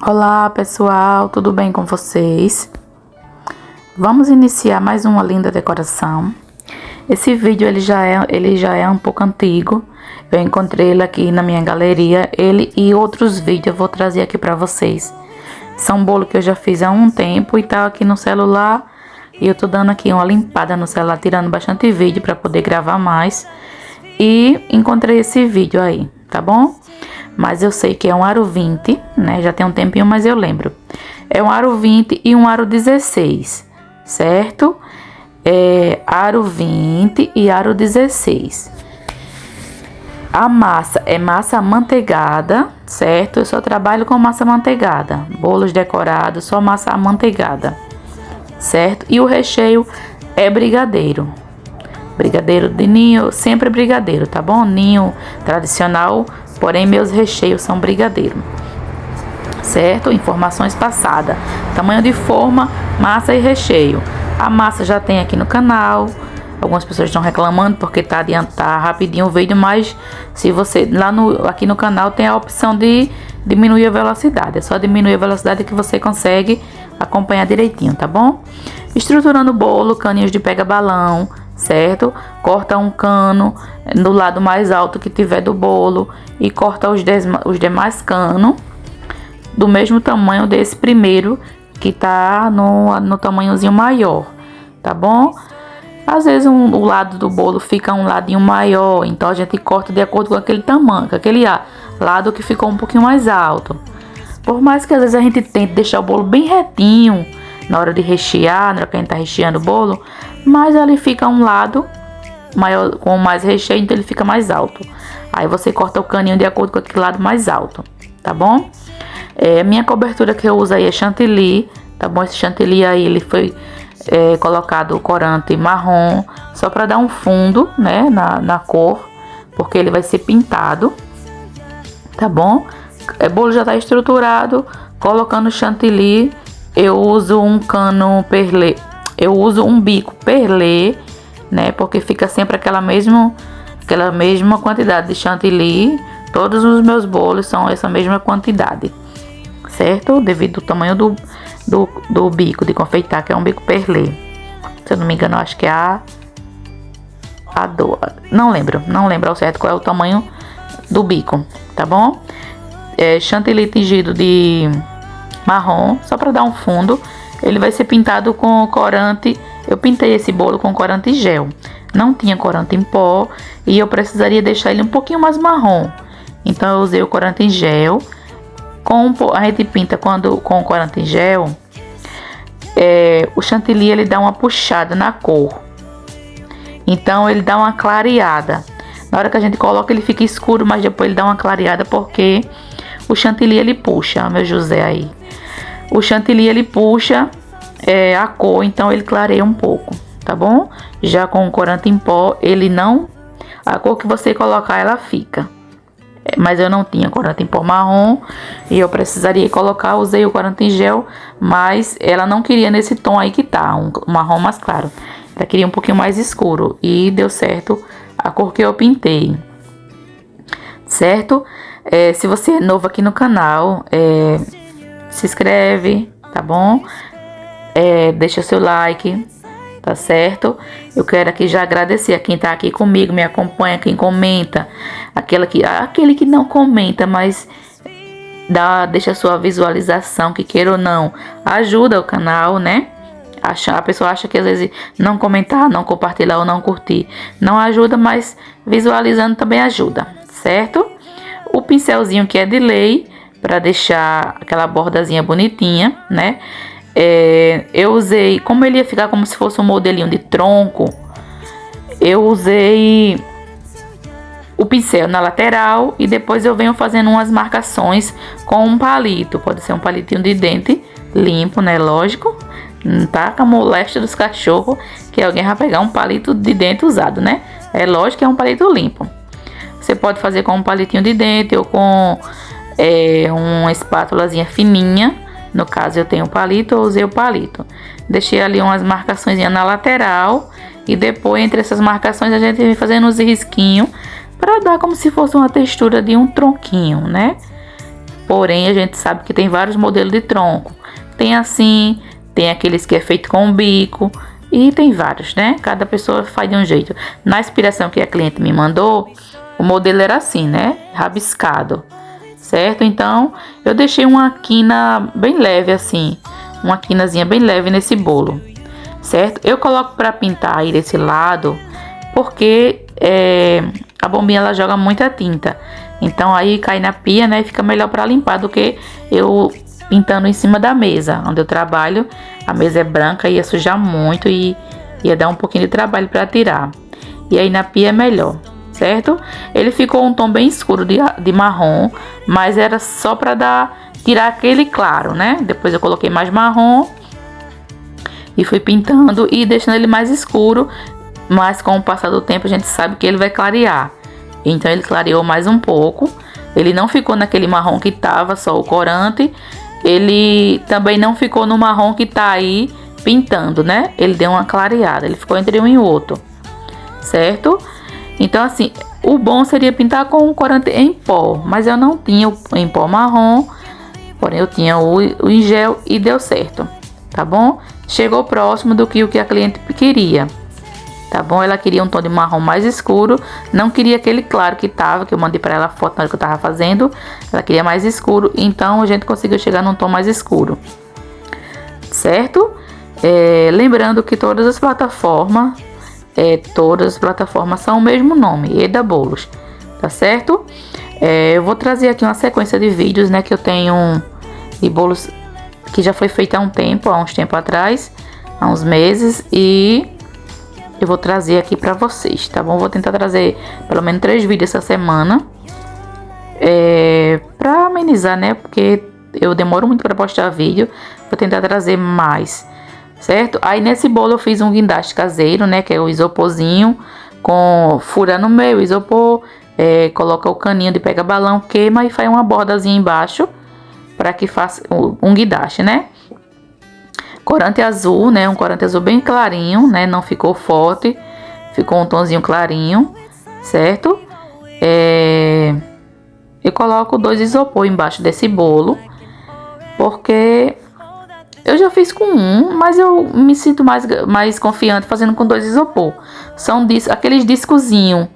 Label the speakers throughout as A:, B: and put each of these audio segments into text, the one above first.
A: Olá pessoal, tudo bem com vocês? Vamos iniciar mais uma linda decoração. Esse vídeo ele já é um pouco antigo. Eu encontrei ele aqui na minha galeria. Ele e outros vídeos eu vou trazer aqui para vocês. São bolo que eu já fiz há um tempo e tá aqui no celular. E eu tô dando aqui uma limpada no celular, tirando bastante vídeo para poder gravar mais. E encontrei esse vídeo aí, tá bom? Mas eu sei que é um aro 20, né? Já tem um tempinho, mas eu lembro. É um aro 20 e um aro 16, certo? É aro 20 e aro 16. A massa é massa amanteigada, certo? Eu só trabalho com massa amanteigada. Bolos decorados, só massa amanteigada, certo? E o recheio é brigadeiro. Brigadeiro de ninho, sempre brigadeiro, tá bom? Ninho tradicional, porém meus recheios são brigadeiro, certo? Informações passadas: tamanho de forma, massa e recheio. A massa já tem aqui no canal. Algumas pessoas estão reclamando porque tá rapidinho o vídeo, mas se você aqui no canal tem a opção de diminuir a velocidade. É só diminuir a velocidade que você consegue acompanhar direitinho, tá bom? Estruturando o bolo, caninhos de pega-balão, certo? Corta um cano no lado mais alto que tiver do bolo e corta os demais canos do mesmo tamanho desse primeiro que tá no tamanhozinho maior, tá bom? Às vezes o lado do bolo fica um ladinho maior, então a gente corta de acordo com aquele tamanho, com aquele lado que ficou um pouquinho mais alto. Por mais que às vezes a gente tente deixar o bolo bem retinho na hora de rechear, na hora que a gente tá recheando o bolo, mas ali fica um lado maior, com mais recheio, então ele fica mais alto. Aí você corta o caninho de acordo com aquele lado mais alto, tá bom? Minha cobertura que eu uso aí é chantilly, tá bom? Esse chantilly aí, ele foi colocado corante marrom, só para dar um fundo, né, na cor, porque ele vai ser pintado, tá bom? O bolo já tá estruturado, colocando chantilly. Eu uso um cano perlê, eu uso um bico perlê, né, porque fica sempre aquela mesma quantidade de chantilly. Todos os meus bolos são essa mesma quantidade, certo? Devido ao tamanho do bico de confeitar, que é um bico perlê. Se eu não me engano, acho que é não lembro ao certo qual é o tamanho do bico, tá bom? Chantilly tingido de marrom, só para dar um fundo. Ele vai ser pintado com corante. Eu pintei esse bolo com corante gel. Não tinha corante em pó e eu precisaria deixar ele um pouquinho mais marrom. Então eu usei o corante em gel. A gente pinta com corante em gel. O chantilly ele dá uma puxada na cor. Então ele dá uma clareada. Na hora que a gente coloca ele fica escuro, mas depois ele dá uma clareada porque o chantilly ele puxa, meu José aí. O chantilly ele puxa a cor, então ele clareia um pouco, tá bom? Já com o corante em pó, ele não... A cor que você colocar, ela fica. Mas eu não tinha corante em pó marrom e eu precisaria colocar, usei o corante em gel, mas ela não queria nesse tom aí que tá, um marrom mais claro. Ela queria um pouquinho mais escuro e deu certo a cor que eu pintei, certo? Se você é novo aqui no canal, se inscreve, tá bom? Deixa seu like, tá certo? Eu quero aqui já agradecer a quem tá aqui comigo, me acompanha, quem comenta, aquele que não comenta, mas deixa sua visualização, que queira ou não, ajuda o canal, né? A pessoa acha que às vezes não comentar, não compartilhar ou não curtir não ajuda, mas visualizando também ajuda, certo? O pincelzinho que é de lei, para deixar aquela bordazinha bonitinha, né? Eu usei, como ele ia ficar como se fosse um modelinho de tronco, eu usei o pincel na lateral e depois eu venho fazendo umas marcações com um palito. Pode ser um palitinho de dente limpo, né? Lógico, não tá com a moléstia dos cachorros que alguém vai pegar um palito de dente usado, né? É lógico que é um palito limpo. Você pode fazer com um palitinho de dente ou com uma espátulazinha fininha. No caso eu tenho o palito, eu usei o palito. Deixei ali umas marcações na lateral e depois entre essas marcações a gente vem fazendo uns risquinhos para dar como se fosse uma textura de um tronquinho, né? Porém, a gente sabe que tem vários modelos de tronco. Tem assim, tem aqueles que é feito com bico e tem vários, né? Cada pessoa faz de um jeito. Na inspiração que a cliente me mandou, o modelo era assim, né? Rabiscado, certo? Então, eu deixei uma quina bem leve assim, uma quinazinha bem leve nesse bolo, certo? Eu coloco para pintar aí desse lado, porque a bombinha ela joga muita tinta. Então aí cai na pia, né? E fica melhor para limpar do que eu pintando em cima da mesa onde eu trabalho. A mesa é branca, ia sujar muito e ia dar um pouquinho de trabalho para tirar. E aí na pia é melhor, certo? Ele ficou um tom bem escuro de marrom, mas era só para tirar aquele claro, né? Depois eu coloquei mais marrom e fui pintando e deixando ele mais escuro. Mas com o passar do tempo a gente sabe que ele vai clarear. Então ele clareou mais um pouco. Ele não ficou naquele marrom que tava só o corante. Ele também não ficou no marrom que tá aí pintando, né? Ele deu uma clareada. Ele ficou entre um e outro, certo? Então assim, o bom seria pintar com o corante em pó. Mas eu não tinha o em pó marrom. Porém eu tinha o em gel e deu certo, tá bom? Chegou próximo do que a cliente queria. Tá bom? Ela queria um tom de marrom mais escuro, não queria aquele claro que tava, que eu mandei para ela a foto na hora que eu tava fazendo. Ela queria mais escuro, então a gente conseguiu chegar num tom mais escuro, certo? Lembrando que todas as plataformas são o mesmo nome, Eda Bolos, tá certo? Eu vou trazer aqui uma sequência de vídeos, né, que eu tenho de bolos que já foi feita há um tempo, há uns tempos atrás, há uns meses, e eu vou trazer aqui pra vocês, tá bom? Vou tentar trazer pelo menos 3 vídeos essa semana, pra amenizar, né? Porque eu demoro muito pra postar vídeo. Vou tentar trazer mais, certo? Aí nesse bolo eu fiz um guindaste caseiro, né? Que é o isoporzinho, com fura no meio, isopor, coloca o caninho de pega balão, queima e faz uma bordazinha embaixo, para que faça um guindaste, né? Corante azul, né? Um corante azul bem clarinho, né? Não ficou forte, ficou um tonzinho clarinho, certo? Eu coloco 2 isopor embaixo desse bolo, porque eu já fiz com um, mas eu me sinto mais confiante fazendo com 2 isopor. São aqueles discozinhos,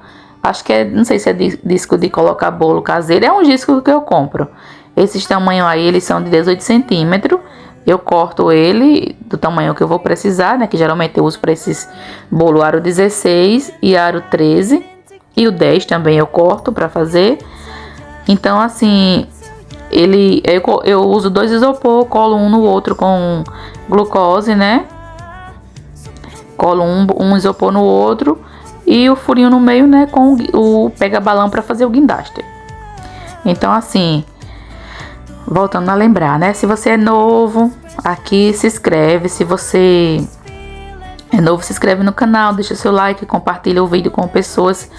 A: acho que não sei se é disco de colocar bolo caseiro, é um disco que eu compro. Esses tamanhos aí, eles são de 18 centímetros. Eu corto ele do tamanho que eu vou precisar, né? Que geralmente eu uso para esses bolo aro 16 e aro 13. E o 10 também eu corto para fazer. Então assim, eu uso 2 isopor, colo um no outro com glucose, né? Colo um isopor no outro e o furinho no meio, né? Com o pega-balão para fazer o guindaste. Então assim, voltando a lembrar, né? Se você é novo aqui, se inscreve. Se você é novo, se inscreve no canal, deixa seu like, compartilha o vídeo com pessoas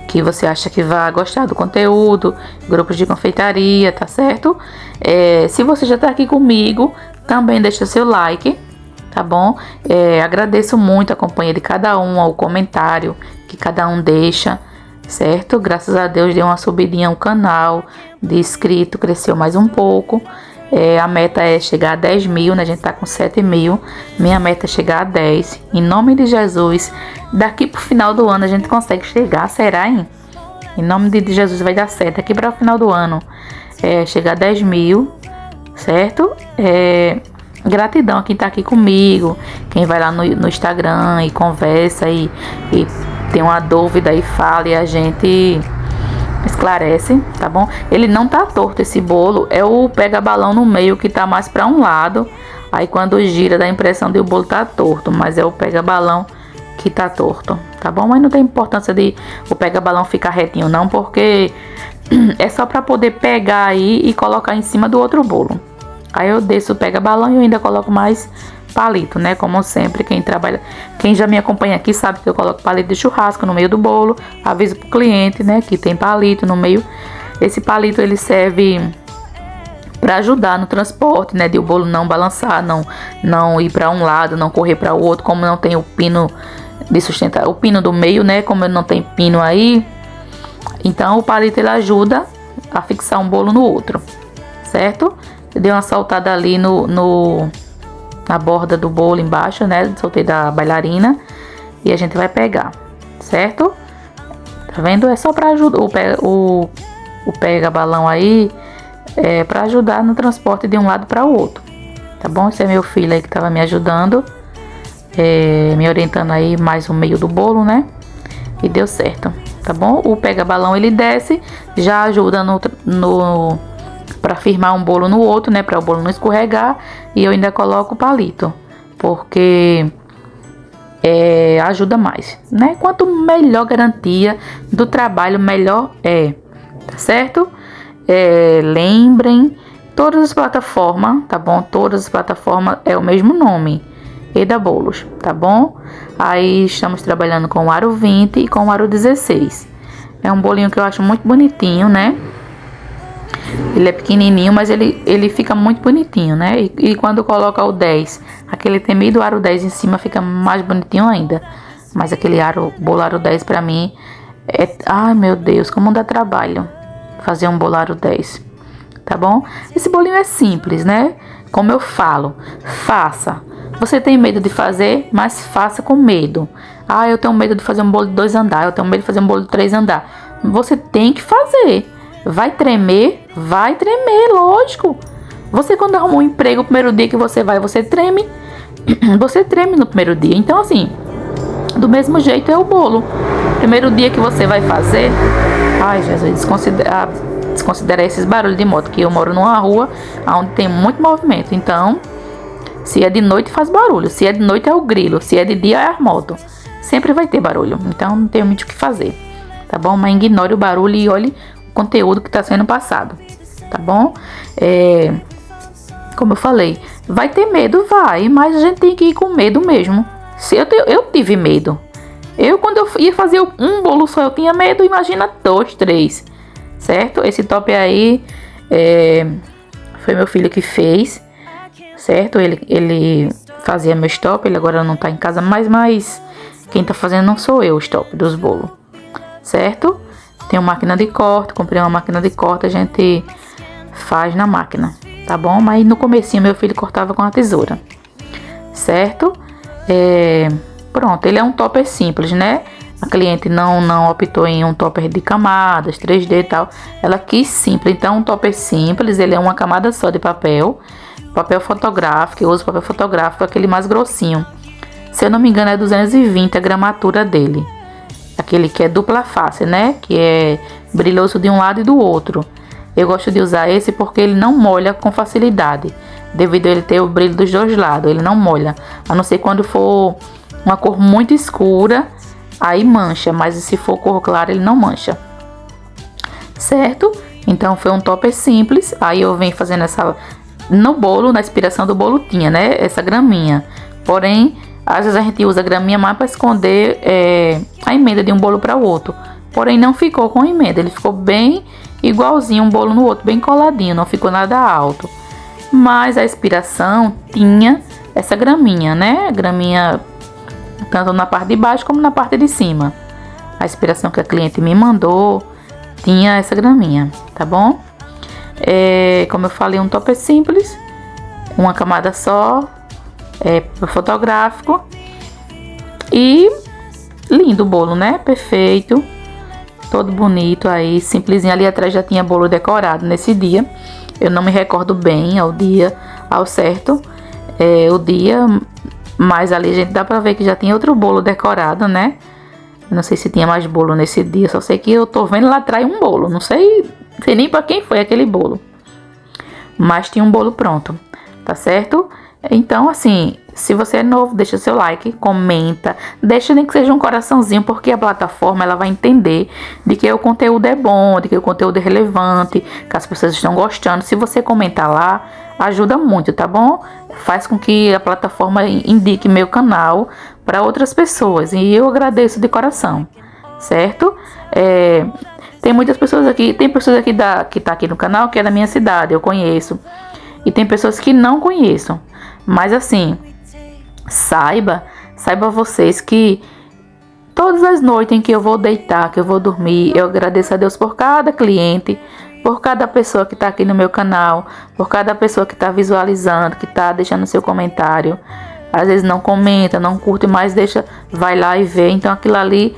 A: que você acha que vai gostar do conteúdo, grupos de confeitaria, tá certo? Se você já tá aqui comigo, também deixa seu like, tá bom? Agradeço muito a companhia de cada um, o comentário que cada um deixa, certo? Graças a Deus deu uma subidinha no canal de inscrito, cresceu mais um pouco. A meta é chegar a 10 mil, né? A gente tá com 7 mil. Minha meta é chegar a 10. Em nome de Jesus, daqui pro final do ano a gente consegue chegar, será, hein? Em nome de Jesus vai dar certo. Daqui para o final do ano chegar a 10 mil, certo? Gratidão a quem tá aqui comigo, quem vai lá no Instagram e conversa e tem uma dúvida e fala e a gente esclarece, tá bom? Ele não tá torto, esse bolo, é o pega-balão no meio que tá mais para um lado. Aí quando gira dá a impressão de o bolo tá torto, mas é o pega-balão que tá torto, tá bom? Mas não tem importância de o pega-balão ficar retinho não, porque é só para poder pegar aí e colocar em cima do outro bolo. Aí eu desço o pega-balão e eu ainda coloco mais palito, né? Como sempre, quem já me acompanha aqui sabe que eu coloco palito de churrasco no meio do bolo. Aviso pro cliente, né, que tem palito no meio. Esse palito ele serve para ajudar no transporte, né, de o bolo não balançar, não ir para um lado, não correr para o outro, como não tem o pino de sustentar, o pino do meio, né, como não tem pino aí. Então o palito ele ajuda a fixar um bolo no outro, certo? Eu dei uma soltada ali na borda do bolo embaixo, né? Soltei da bailarina e a gente vai pegar, certo? Tá vendo? É só para ajudar o pega balão aí, para ajudar no transporte de um lado para o outro, tá bom? Esse é meu filho aí que tava me ajudando, me orientando aí mais o meio do bolo, né? E deu certo, tá bom? O pega balão ele desce, já ajuda para firmar um bolo no outro, né? Para o bolo não escorregar. E eu ainda coloco o palito, porque ajuda mais, né? Quanto melhor garantia do trabalho, melhor tá certo? Lembrem, todas as plataformas, tá bom? Todas as plataformas é o mesmo nome, Eda Bolos, tá bom? Aí estamos trabalhando com o aro 20 e com o aro 16. É um bolinho que eu acho muito bonitinho, né? Ele é pequenininho, mas ele fica muito bonitinho, né? E quando coloca o 10, aquele temido aro 10 em cima, fica mais bonitinho ainda. Mas aquele bolo aro 10 pra mim ai meu Deus, como dá trabalho fazer um bolo aro 10, tá bom? Esse bolinho é simples, né? Como eu falo, faça. Você tem medo de fazer, mas faça com medo. Ah, eu tenho medo de fazer um bolo de 2 andares, eu tenho medo de fazer um bolo de 3 andares. Você tem que fazer. Vai tremer, lógico. Você quando arruma um emprego, o primeiro dia que você vai, você treme. Você treme no primeiro dia. Então assim, do mesmo jeito é o bolo. Primeiro dia que você vai fazer, ai Jesus, desconsidera esses barulhos de moto, que eu moro numa rua onde tem muito movimento. Então, se é de noite faz barulho, se é de noite é o grilo, se é de dia é a moto. Sempre vai ter barulho, então não tem muito o que fazer, tá bom? Mas ignore o barulho e olhe o conteúdo que está sendo passado, tá bom? Como eu falei, vai ter medo, vai, mas a gente tem que ir com medo mesmo. Eu tive medo. Quando eu ia fazer um bolo só, eu tinha medo, imagina 2, 3, certo? Esse top aí foi meu filho que fez, certo? Ele fazia meu stop, ele agora não tá em casa mais, mas quem tá fazendo não sou eu, o stop dos bolos, certo? Tenho máquina de corte, comprei uma máquina de corte, a gente faz na máquina, tá bom? Mas no comecinho meu filho cortava com a tesoura, certo? Pronto, ele é um topper simples, né? A cliente não optou em um topper de camadas, 3D e tal. Ela quis simples, então um topper simples, ele é uma camada só de papel fotográfico. Eu uso papel fotográfico, aquele mais grossinho. Se eu não me engano é 220 a gramatura dele. Aquele que é dupla face, né? Que é brilhoso de um lado e do outro. Eu gosto de usar esse porque ele não molha com facilidade, devido a ele ter o brilho dos dois lados. Ele não molha, a não ser quando for uma cor muito escura, aí mancha, mas se for cor clara ele não mancha, certo? Então foi um topper simples. Aí eu venho fazendo no bolo, na inspiração do bolo tinha, né, essa graminha. Porém, às vezes a gente usa a graminha mais para esconder a emenda de um bolo para o outro. Porém não ficou com emenda, ele ficou bem igualzinho um bolo no outro, bem coladinho, não ficou nada alto. Mas a inspiração tinha essa graminha, né? Graminha tanto na parte de baixo como na parte de cima. A inspiração que a cliente me mandou tinha essa graminha, tá bom? Como eu falei, um topper simples, uma camada só, fotográfico e lindo o bolo, né? Perfeito, todo bonito aí, simplesinho. Ali atrás já tinha bolo decorado nesse dia. Eu não me recordo bem ao certo o dia, mas ali a gente dá pra ver que já tinha outro bolo decorado, né? Eu não sei se tinha mais bolo nesse dia, só sei que eu tô vendo lá atrás um bolo. Não sei nem pra quem foi aquele bolo, mas tinha um bolo pronto, tá certo? Então, assim, se você é novo, deixa seu like, comenta, deixa nem que seja um coraçãozinho, porque a plataforma ela vai entender de que o conteúdo é bom, de que o conteúdo é relevante, que as pessoas estão gostando. Se você comentar lá, ajuda muito, tá bom? Faz com que a plataforma indique meu canal para outras pessoas, e eu agradeço de coração, certo? Tem muitas pessoas aqui, que tá aqui no canal, que é da minha cidade, eu conheço, e tem pessoas que não conheço. Mas assim, saiba vocês que todas as noites em que eu vou deitar, que eu vou dormir, eu agradeço a Deus por cada cliente, por cada pessoa que tá aqui no meu canal, por cada pessoa que tá visualizando, que tá deixando seu comentário. Às vezes não comenta, não curte, mas deixa, vai lá e vê. Então aquilo ali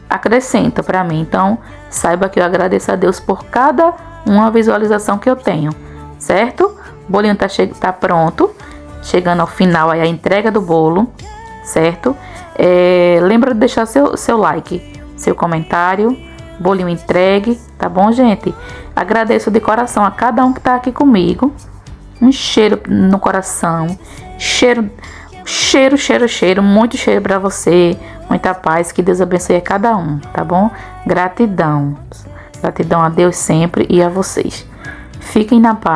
A: acrescenta pra mim. Então saiba que eu agradeço a Deus por cada uma visualização que eu tenho, certo? O bolinho tá pronto, chegando ao final aí a entrega do bolo, certo? Lembra de deixar seu like, seu comentário, bolinho entregue, tá bom, gente? Agradeço de coração a cada um que tá aqui comigo. Um cheiro no coração, cheiro, muito cheiro pra você, muita paz, que Deus abençoe a cada um, tá bom? Gratidão a Deus sempre e a vocês. Fiquem na paz.